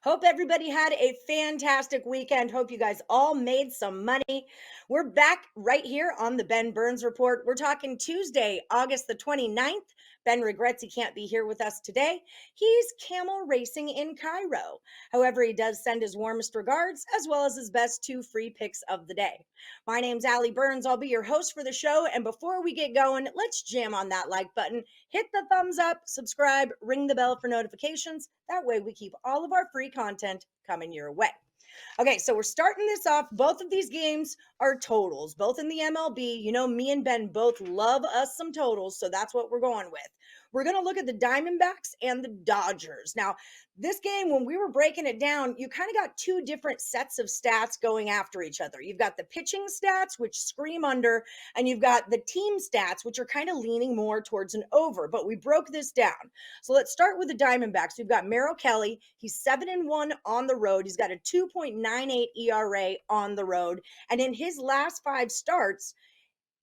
Hope everybody had a fantastic weekend. Hope you guys all made some money. We're back right here on the Ben Burns Report. We're talking Tuesday, August the 29th. Ben regrets he can't be here with us today. He's camel racing in Cairo. However, he does send his warmest regards as well as his best two free picks of the day. My name's Allie Burns. I'll be your host for the show. And before we get going, let's jam on that like button. Hit the thumbs up, subscribe, ring the bell for notifications. That way we keep all of our free content coming your way. Okay, so we're starting this off. Both of these games are totals, both in the MLB. You know, me and Ben both love us some totals, so that's what we're going with. We're going to look at the Diamondbacks and the Dodgers. Now, this game, when we were breaking it down, you kind of got two different sets of stats going after each other. You've got the pitching stats, which scream under, and you've got the team stats, which are kind of leaning more towards an over. But we broke this down. So let's start with the Diamondbacks. We've got Merrill Kelly. He's 7-1 on the road. He's got a 2.98 ERA on the road. And in his last five starts,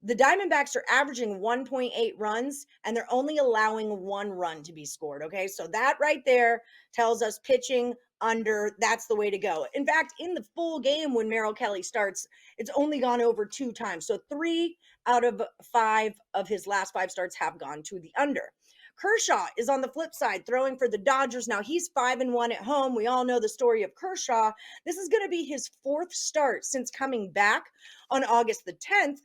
the Diamondbacks are averaging 1.8 runs and they're only allowing one run to be scored. Okay. So that right there tells us pitching under, that's the way to go. In fact, in the full game when Merrill Kelly starts, it's only gone over two times. So 3 out of 5 of his last five starts have gone to the under. Kershaw is on the flip side throwing for the Dodgers. Now he's 5-1 at home. We all know the story of Kershaw. This is going to be his fourth start since coming back on August the 10th.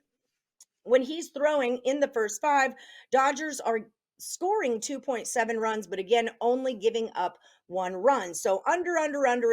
When he's throwing in the first five, Dodgers are scoring 2.7 runs, but again, only giving up one run. So under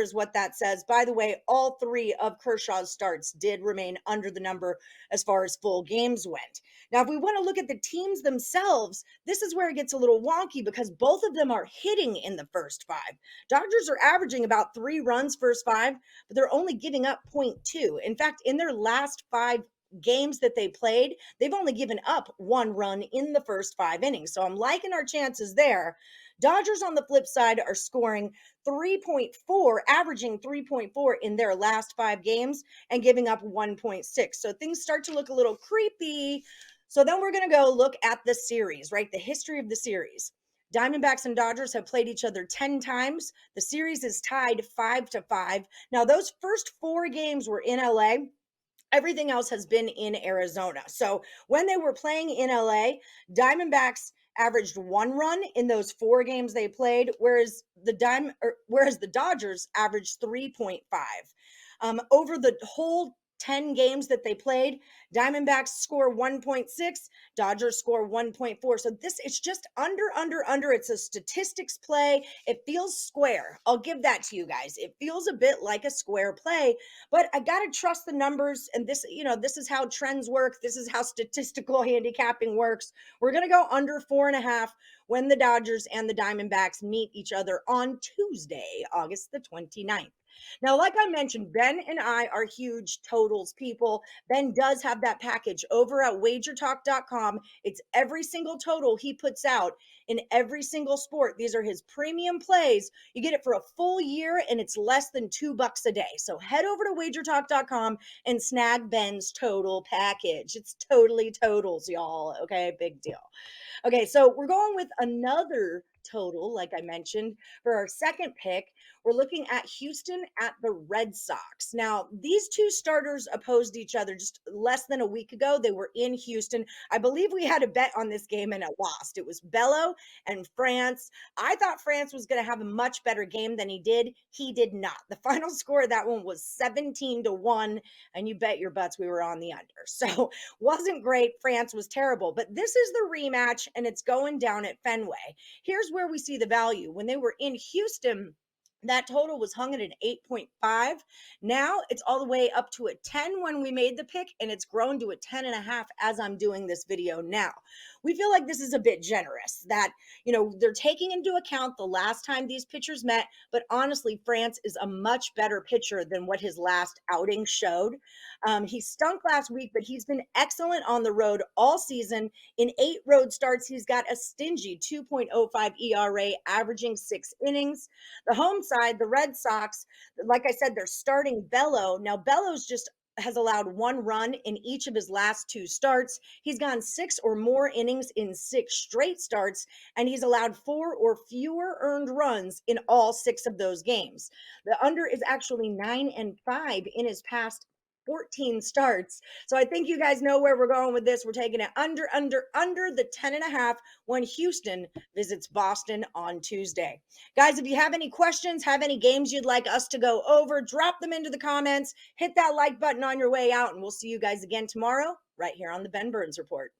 is what that says. By the way, all three of Kershaw's starts did remain under the number as far as full games went. Now, if we want to look at the teams themselves, this is where it gets a little wonky because both of them are hitting in the first five. Dodgers are averaging about 3 runs first five, but they're only giving up 0.2. In fact, in their last five games that they played, they've only given up one run in the first 5 innings. So I'm liking our chances there. Dodgers on the flip side are scoring 3.4, averaging 3.4 in their last 5 games and giving up 1.6. So things start to look a little creepy. So then we're going to go look at the series, right? The history of the series. Diamondbacks and Dodgers have played each other 10 times. The series is tied 5-5. Now, those first 4 games were in LA. Everything else has been in Arizona. So when they were playing in LA, Diamondbacks averaged 1 run in those 4 games they played, whereas the Dodgers averaged 3.5. Over the whole 10 games that they played, Diamondbacks score 1.6, Dodgers score 1.4. So it's just under. It's a statistics play. It feels square. I'll give that to you guys. It feels a bit like a square play, but I got to trust the numbers. And this is how trends work. This is how statistical handicapping works. We're going to go under 4.5 when the Dodgers and the Diamondbacks meet each other on Tuesday, August the 29th. Now, like I mentioned, Ben and I are huge totals people. Ben does have that package over at wagertalk.com. It's every single total he puts out in every single sport. These are his premium plays. You get it for a full year and it's less than $2 a day. So head over to wagertalk.com and snag Ben's total package. It's totally totals, y'all. Okay, big deal. Okay, so we're going with another total, like I mentioned, for our second pick. We're looking at Houston at the Red Sox. Now, these two starters opposed each other just less than a week ago. They were in Houston. I believe we had a bet on this game and it lost. It was Bello and France. I thought France was going to have a much better game than he did. He did not. The final score of that one was 17-1, and you bet your butts we were on the under. So wasn't great. France was terrible. But this is the rematch, and it's going down at Fenway. Here's where we see the value. When they were in Houston, that total was hung at an 8.5. Now it's all the way up to a 10 when we made the pick, and it's grown to a 10.5 as I'm doing this video now. We feel like this is a bit generous that, they're taking into account the last time these pitchers met, but honestly, France is a much better pitcher than what his last outing showed. He stunk last week, but he's been excellent on the road all season. In 8 road starts, he's got a stingy 2.05 ERA, averaging 6 innings. The home side, the Red Sox, like I said, they're starting Bello. Now, Bello's just has allowed 1 run in each of his last 2 starts. He's gone 6 or more innings in 6 straight starts, and he's allowed 4 or fewer earned runs in all 6 of those games. The under is actually 9-5 in his past 14 starts. So I think you guys know where we're going with this. We're taking it under the 10.5 when Houston visits Boston on Tuesday. Guys, if you have any questions, have any games you'd like us to go over, drop them into the comments, hit that like button on your way out, and we'll see you guys again tomorrow right here on the Ben Burns Report.